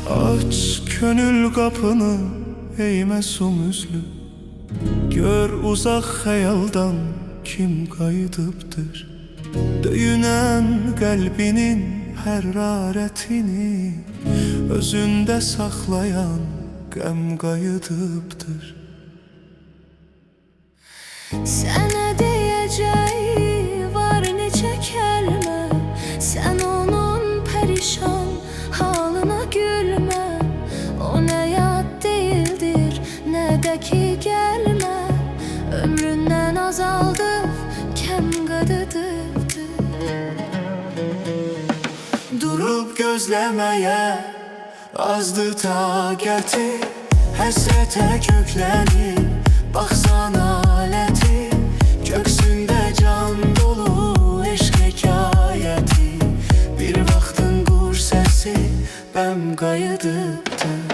Aç könül qapını, eymə sumüzlü. Gör uzaq xəyaldan kim qayıdıbdır. Döyünən qəlbinin hərarətini özündə saxlayan qəm qayıdıbdır. Sənə deyəcəyi var neçə kəlmə, sən onun pərişan halına gülmə. O nə yad deyildir, nə də ki gəlmə, ömründən azaldıb, kəm qadıdıbdır. Durub gözləməyə azdı taqəti, həsrətə köklənib baxsan aləti, köksündə can dolu eşq hekayəti. Bir vaxtın qur səsi bəm qayıdıbdır.